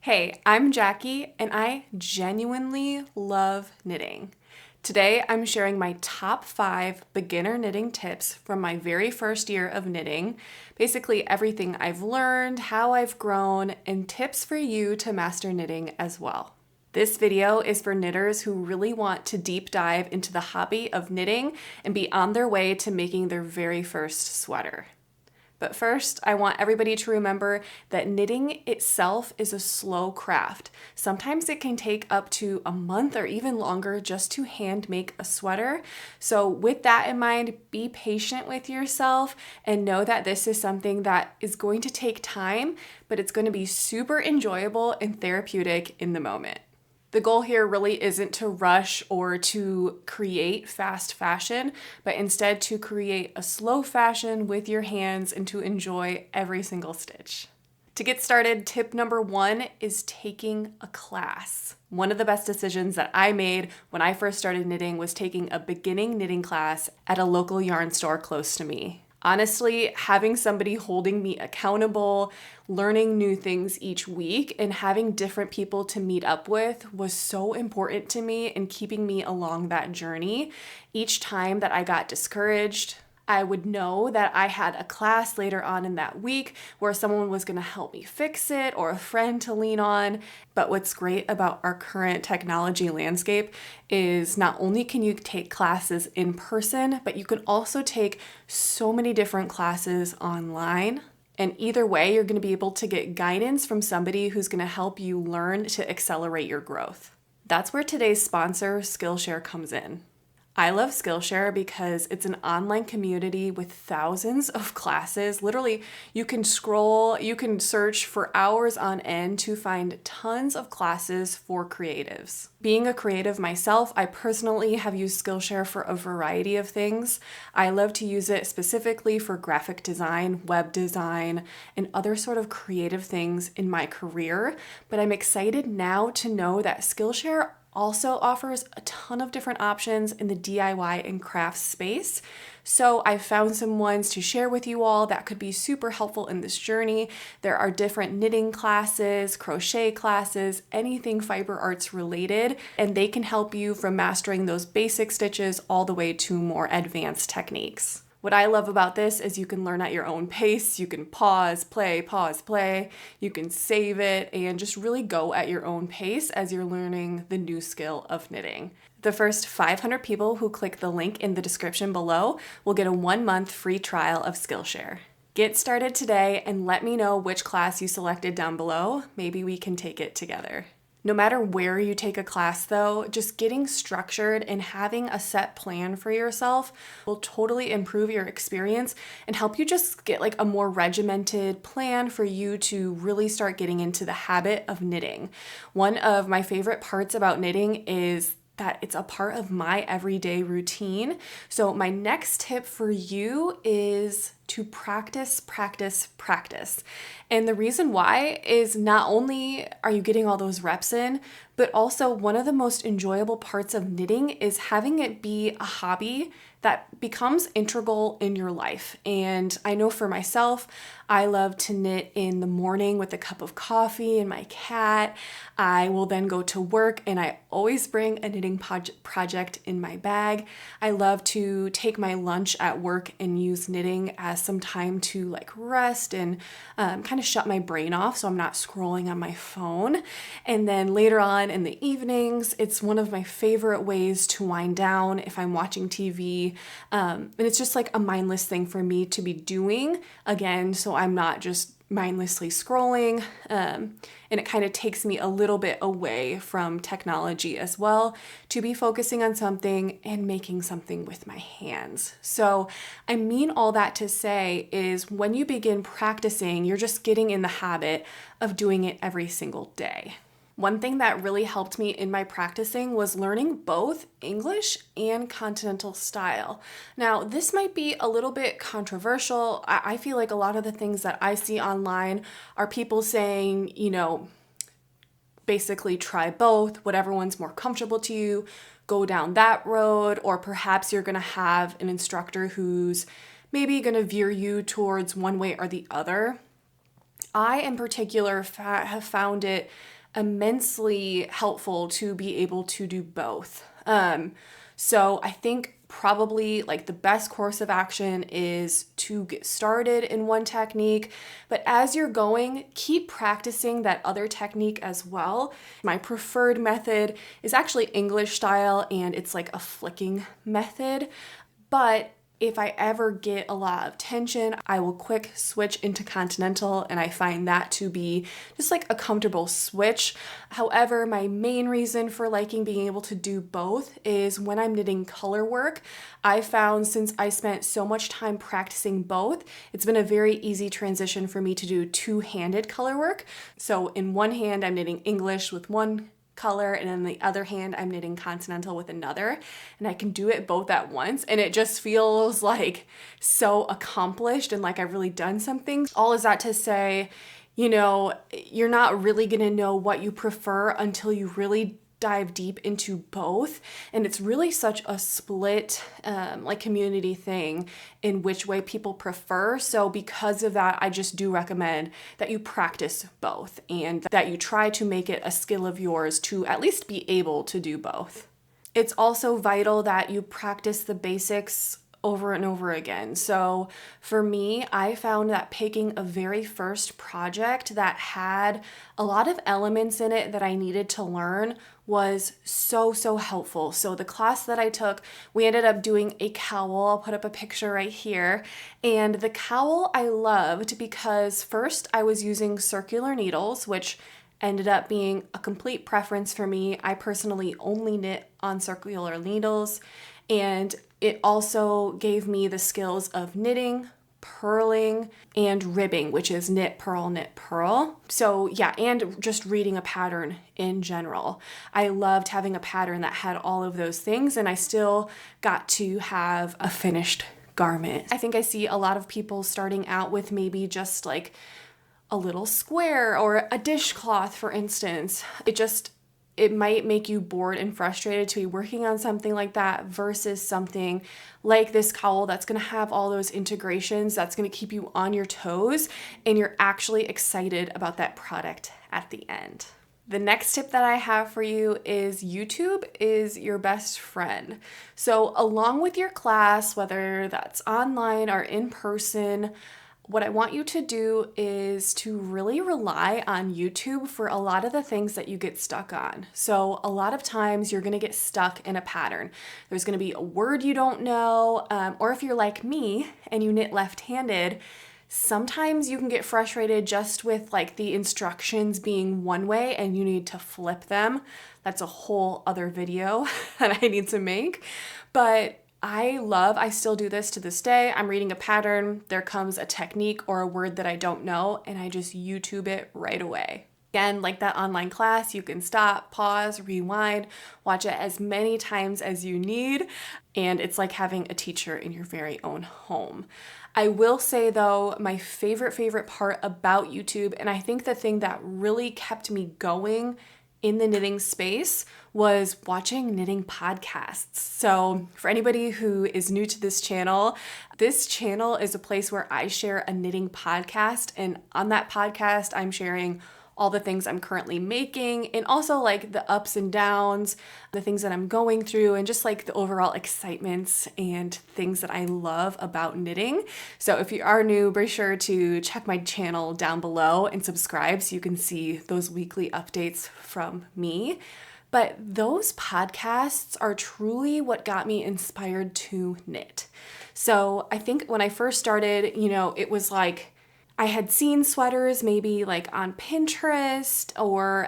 Hey, I'm Jackie, and I genuinely love knitting. Today, I'm sharing my top 5 beginner knitting tips from my very first year of knitting. Basically, everything I've learned, how I've grown, and tips for you to master knitting as well. This video is for knitters who really want to deep dive into the hobby of knitting and be on their way to making their very first sweater. But first, I want everybody to remember that knitting itself is a slow craft. Sometimes it can take up to a month or even longer just to hand make a sweater. So with that in mind, be patient with yourself and know that this is something that is going to take time, but it's going to be super enjoyable and therapeutic in the moment. The goal here really isn't to rush or to create fast fashion, but instead to create a slow fashion with your hands and to enjoy every single stitch. To get started, tip number 1 is taking a class. One of the best decisions that I made when I first started knitting was taking a beginning knitting class at a local yarn store close to me. Honestly, having somebody holding me accountable, learning new things each week, and having different people to meet up with was so important to me in keeping me along that journey. Each time that I got discouraged, I would know that I had a class later on in that week where someone was going to help me fix it or a friend to lean on. But what's great about our current technology landscape is not only can you take classes in person, but you can also take so many different classes online. And either way, you're going to be able to get guidance from somebody who's going to help you learn to accelerate your growth. That's where today's sponsor, Skillshare, comes in. I love Skillshare because it's an online community with thousands of classes. Literally, you can search for hours on end to find tons of classes for creatives. Being a creative myself, I personally have used Skillshare for a variety of things. I love to use it specifically for graphic design, web design, and other sort of creative things in my career. But I'm excited now to know that Skillshare also offers a ton of different options in the DIY and crafts space. So I found some ones to share with you all that could be super helpful in this journey. There are different knitting classes, crochet classes, anything fiber arts related, and they can help you from mastering those basic stitches all the way to more advanced techniques. What I love about this is you can learn at your own pace. You can pause, play. You can save it and just really go at your own pace as you're learning the new skill of knitting. The first 500 people who click the link in the description below will get a 1-month free trial of Skillshare. Get started today and let me know which class you selected down below. Maybe we can take it together. No matter where you take a class though, just getting structured and having a set plan for yourself will totally improve your experience and help you just get like a more regimented plan for you to really start getting into the habit of knitting. One of my favorite parts about knitting is that it's a part of my everyday routine. So my next tip for you is to practice. And the reason why is not only are you getting all those reps in, but also one of the most enjoyable parts of knitting is having it be a hobby that becomes integral in your life. And I know for myself, I love to knit in the morning with a cup of coffee and my cat. I will then go to work and I always bring a knitting project in my bag. I love to take my lunch at work and use knitting as some time to like rest and kind of shut my brain off so I'm not scrolling on my phone. And then later on in the evenings, it's one of my favorite ways to wind down if I'm watching TV. And it's just like a mindless thing for me to be doing, again, so I'm not just mindlessly scrolling, and it kind of takes me a little bit away from technology as well to be focusing on something and making something with my hands. So I mean all that to say is when you begin practicing, you're just getting in the habit of doing it every single day. One thing that really helped me in my practicing was learning both English and continental style. Now, this might be a little bit controversial. I feel like a lot of the things that I see online are people saying, basically try both, whatever one's more comfortable to you, go down that road, or perhaps you're going to have an instructor who's maybe going to veer you towards one way or the other. I in particular have found it immensely helpful to be able to do both. So I think probably like the best course of action is to get started in one technique, but as you're going, keep practicing that other technique as well. My preferred method is actually English style, and it's like a flicking method, but if I ever get a lot of tension, I will quick switch into continental, and I find that to be just like a comfortable switch. However, my main reason for liking being able to do both is when I'm knitting color work. I found since I spent so much time practicing both, it's been a very easy transition for me to do two-handed color work. So in one hand, I'm knitting English with one color, and on the other hand I'm knitting continental with another, and I can do it both at once, and it just feels like so accomplished and like I've really done something. All is that to say, you're not really gonna know what you prefer until you really dive deep into both, and it's really such a split like community thing in which way people prefer. So because of that, I just do recommend that you practice both and that you try to make it a skill of yours to at least be able to do both. It's also vital that you practice the basics over and over again. So for me, I found that picking a very first project that had a lot of elements in it that I needed to learn was so helpful. So the class that I took, we ended up doing a cowl. I'll put up a picture right here. And the cowl I loved because first I was using circular needles, which ended up being a complete preference for me. I personally only knit on circular needles, and it also gave me the skills of knitting, purling, and ribbing, which is knit, purl. So yeah, and just reading a pattern in general. I loved having a pattern that had all of those things, and I still got to have a finished garment. I think I see a lot of people starting out with maybe just like a little square or a dishcloth, for instance. It might make you bored and frustrated to be working on something like that versus something like this cowl that's going to have all those integrations, that's going to keep you on your toes, and you're actually excited about that product at the end. The next tip that I have for you is YouTube is your best friend. So along with your class, whether that's online or in person, what I want you to do is to really rely on YouTube for a lot of the things that you get stuck on. So a lot of times you're gonna get stuck in a pattern. There's gonna be a word you don't know, or if you're like me and you knit left-handed, sometimes you can get frustrated just with like the instructions being one way and you need to flip them. That's a whole other video that I need to make. But I still do this to this day. I'm reading a pattern, there comes a technique or a word that I don't know, and I just YouTube it right away. Again, like that online class, you can stop, pause, rewind, watch it as many times as you need, and it's like having a teacher in your very own home. I will say though, my favorite part about YouTube, and I think the thing that really kept me going in the knitting space was watching knitting podcasts. So for anybody who is new to this channel is a place where I share a knitting podcast, and on that podcast I'm sharing all the things I'm currently making and also like the ups and downs, the things that I'm going through, and just like the overall excitements and things that I love about knitting. So if you are new, be sure to check my channel down below and subscribe so you can see those weekly updates from me. But those podcasts are truly what got me inspired to knit. So I think when I first started, it was like I had seen sweaters maybe like on Pinterest or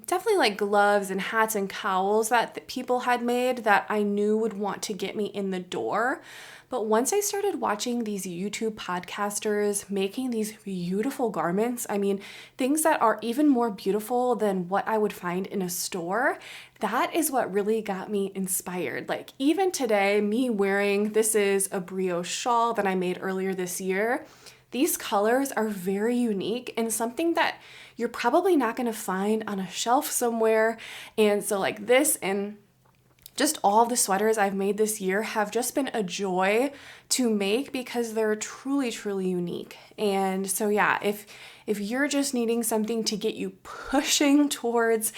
definitely like gloves and hats and cowls that people had made that I knew would want to get me in the door. But once I started watching these YouTube podcasters making these beautiful garments, things that are even more beautiful than what I would find in a store, that is what really got me inspired. Like even today, me wearing, this is a brioche shawl that I made earlier this year. These colors are very unique and something that you're probably not going to find on a shelf somewhere. And so like this and Just all the sweaters I've made this year have just been a joy to make because they're truly, truly unique. And so yeah, if you're just needing something to get you pushing towards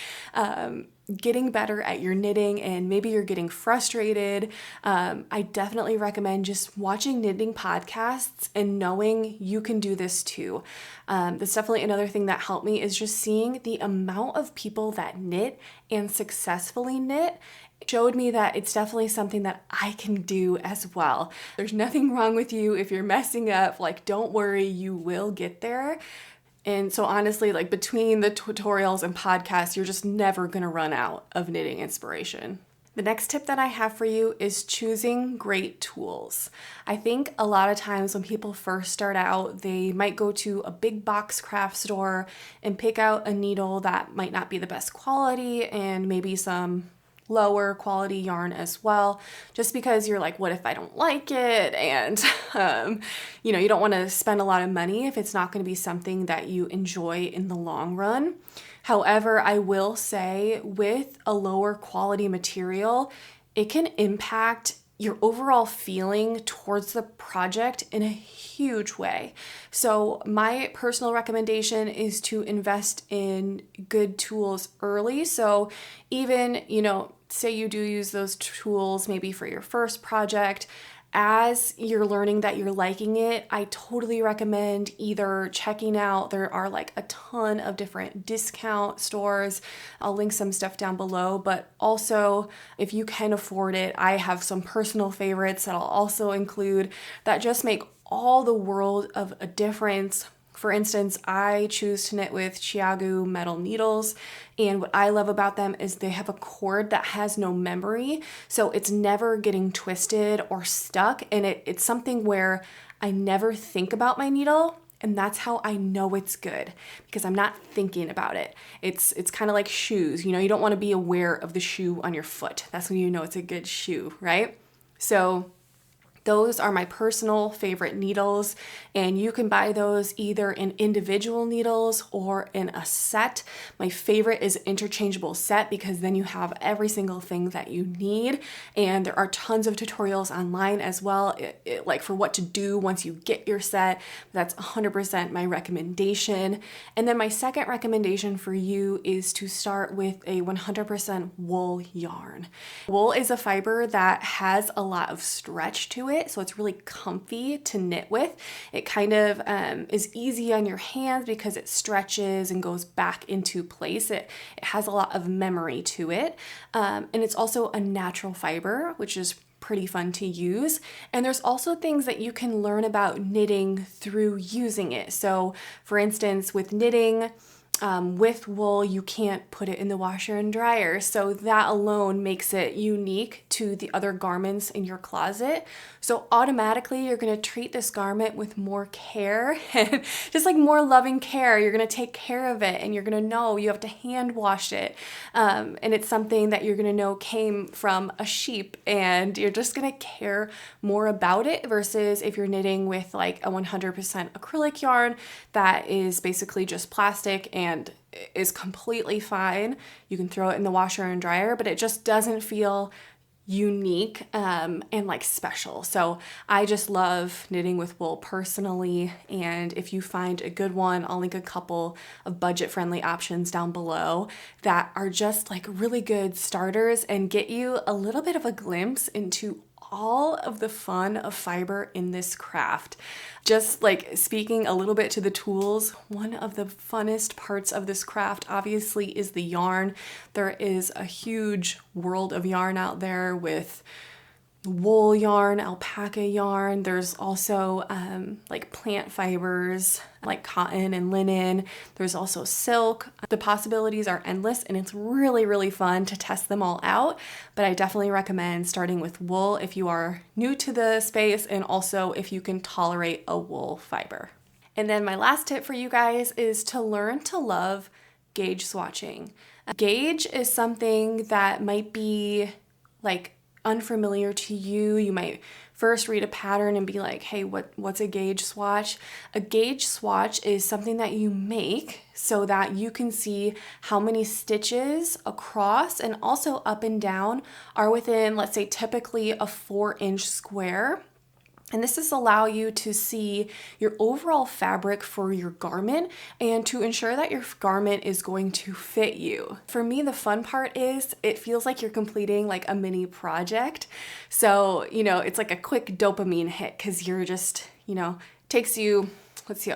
getting better at your knitting and maybe you're getting frustrated, I definitely recommend just watching knitting podcasts and knowing you can do this too. That's definitely another thing that helped me is just seeing the amount of people that knit and successfully knit showed me that it's definitely something that I can do as well. There's nothing wrong with you if you're messing up. Like, don't worry, you will get there. And so honestly, like between the tutorials and podcasts, you're just never gonna run out of knitting inspiration. The next tip that I have for you is choosing great tools. I think a lot of times when people first start out, they might go to a big box craft store and pick out a needle that might not be the best quality and maybe some lower quality yarn as well, just because you're like, what if I don't like it? And, you don't want to spend a lot of money if it's not going to be something that you enjoy in the long run. However, I will say with a lower quality material, it can impact your overall feeling towards the project in a huge way. So my personal recommendation is to invest in good tools early. So even, say you do use those tools maybe for your first project, as you're learning that you're liking it, I totally recommend either checking out, there are like a ton of different discount stores. I'll link some stuff down below, but also if you can afford it, I have some personal favorites that I'll also include that just make all the world of a difference. For instance, I choose to knit with Chiagu metal needles, and what I love about them is they have a cord that has no memory, so it's never getting twisted or stuck, and it's something where I never think about my needle, and that's how I know it's good, because I'm not thinking about it. It's kind of like shoes, you don't want to be aware of the shoe on your foot. That's when you know it's a good shoe, right? So those are my personal favorite needles, and you can buy those either in individual needles or in a set. My favorite is interchangeable set because then you have every single thing that you need, and there are tons of tutorials online as well, like for what to do once you get your set. That's 100% my recommendation. And then my second recommendation for you is to start with a 100% wool yarn. Wool is a fiber that has a lot of stretch to it, so it's really comfy to knit with. It kind of is easy on your hands because it stretches and goes back into place. It has a lot of memory to it, and it's also a natural fiber, which is pretty fun to use. And there's also things that you can learn about knitting through using it. So for instance, with knitting, with wool, you can't put it in the washer and dryer. So that alone makes it unique to the other garments in your closet. So automatically you're going to treat this garment with more care and just like more loving care. You're going to take care of it, and you're going to know you have to hand wash it. And it's something that you're going to know came from a sheep, and you're just going to care more about it versus if you're knitting with like a 100% acrylic yarn that is basically just plastic and is completely fine. You can throw it in the washer and dryer, but it just doesn't feel unique and like special. So I just love knitting with wool personally, and if you find a good one, I'll link a couple of budget-friendly options down below that are just like really good starters and get you a little bit of a glimpse into all of the fun of fiber in this craft. Just like speaking a little bit to the tools, one of the funnest parts of this craft obviously is the yarn. There is a huge world of yarn out there with wool yarn, alpaca yarn. There's also like plant fibers like cotton and linen. There's also silk. The possibilities are endless, and it's really, really fun to test them all out. But I definitely recommend starting with wool if you are new to the space, and also if you can tolerate a wool fiber. And then my last tip for you guys is to learn to love gauge swatching. Gauge is something that might be like unfamiliar to you. You might first read a pattern and be like, hey, what's a gauge swatch? A gauge swatch is something that you make so that you can see how many stitches across and also up and down are within, let's say, typically a 4-inch square. And this is allow you to see your overall fabric for your garment and to ensure that your garment is going to fit you. For me, the fun part is it feels like you're completing like a mini project. So, it's like a quick dopamine hit because you're just, takes you, let's see,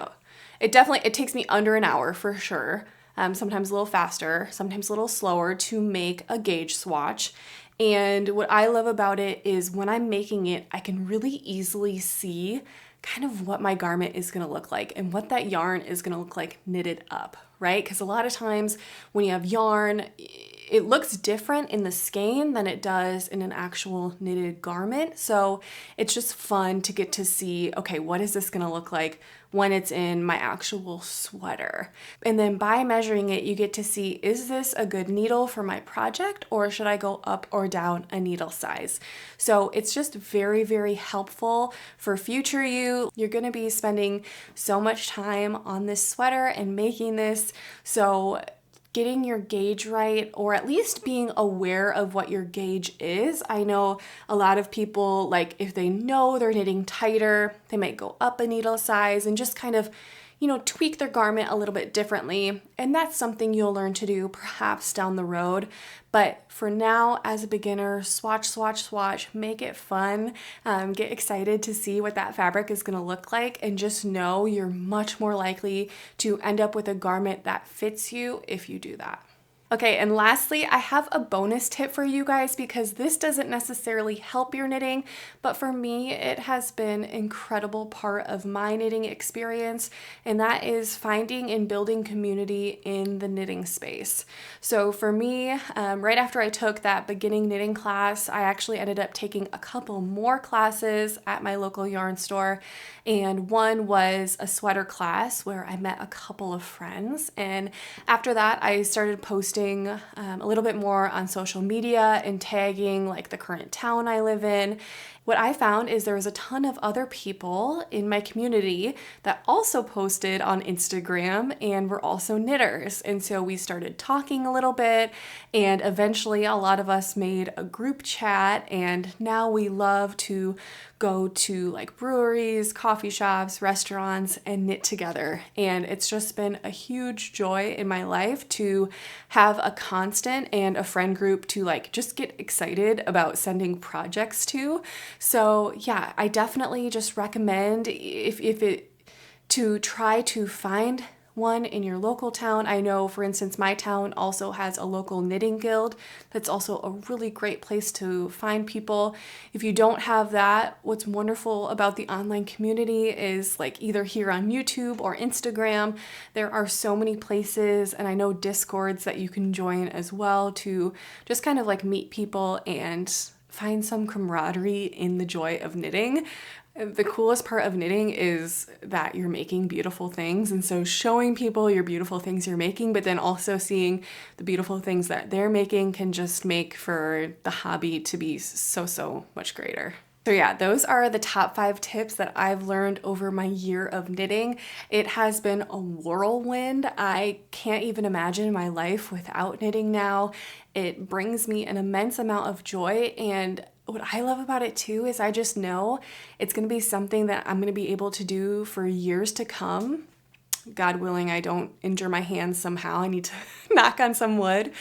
it takes me under an hour for sure. Sometimes a little faster, sometimes a little slower to make a gauge swatch. And what I love about it is when I'm making it, I can really easily see kind of what my garment is going to look like and what that yarn is going to look like knitted up, right? Because a lot of times when you have yarn, it looks different in the skein than it does in an actual knitted garment. So it's just fun to get to see, okay, what is this going to look like when it's in my actual sweater? And then by measuring it, you get to see, is this a good needle for my project or should I go up or down a needle size? So it's just very, very helpful for future you. You're going to be spending so much time on this sweater and making this. So getting your gauge right, or at least being aware of what your gauge is. I know a lot of people, like if they know they're knitting tighter, they might go up a needle size and just kind of, tweak their garment a little bit differently. And that's something you'll learn to do perhaps down the road. But for now, as a beginner, swatch, swatch, swatch, make it fun. Get excited to see what that fabric is going to look like, and just know you're much more likely to end up with a garment that fits you if you do that. Okay, and lastly, I have a bonus tip for you guys because this doesn't necessarily help your knitting, but for me, it has been an incredible part of my knitting experience, and that is finding and building community in the knitting space. So for me, right after I took that beginning knitting class, I actually ended up taking a couple more classes at my local yarn store, and one was a sweater class where I met a couple of friends, and after that, I started posting a little bit more on social media and tagging like the current town I live in. What I found is there was a ton of other people in my community that also posted on Instagram and were also knitters. And so we started talking a little bit, and eventually a lot of us made a group chat, and now we love to go to like breweries, coffee shops, restaurants, and knit together. And it's just been a huge joy in my life to have a constant and a friend group to like just get excited about sending projects to. So yeah, I definitely just recommend to try to find one in your local town. I know, for instance, my town also has a local knitting guild. That's also a really great place to find people. If you don't have that, what's wonderful about the online community is like either here on YouTube or Instagram, there are so many places, and I know Discords that you can join as well to just kind of like meet people and find some camaraderie in the joy of knitting. The coolest part of knitting is that you're making beautiful things, and so showing people your beautiful things you're making, but then also seeing the beautiful things that they're making can just make for the hobby to be so much greater. So yeah, those are the top 5 tips that I've learned over my year of knitting. It has been a whirlwind. I can't even imagine my life without knitting now. It brings me an immense amount of joy, and what I love about it too is I just know it's going to be something that I'm going to be able to do for years to come. God willing, I don't injure my hands somehow. I need to knock on some wood.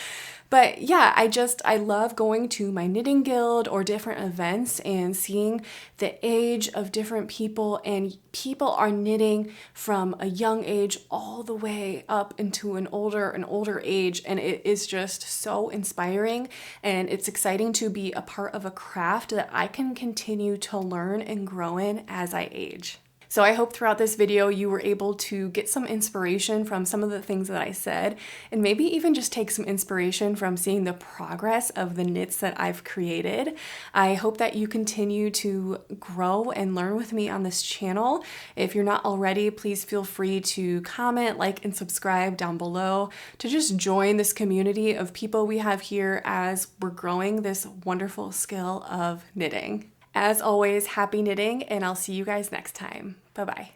But yeah, I love going to my knitting guild or different events and seeing the age of different people, and people are knitting from a young age all the way up into an older age, and it is just so inspiring, and it's exciting to be a part of a craft that I can continue to learn and grow in as I age. So I hope throughout this video you were able to get some inspiration from some of the things that I said, and maybe even just take some inspiration from seeing the progress of the knits that I've created. I hope that you continue to grow and learn with me on this channel. If you're not already, please feel free to comment, like, and subscribe down below to just join this community of people we have here as we're growing this wonderful skill of knitting. As always, happy knitting, and I'll see you guys next time. Bye-bye.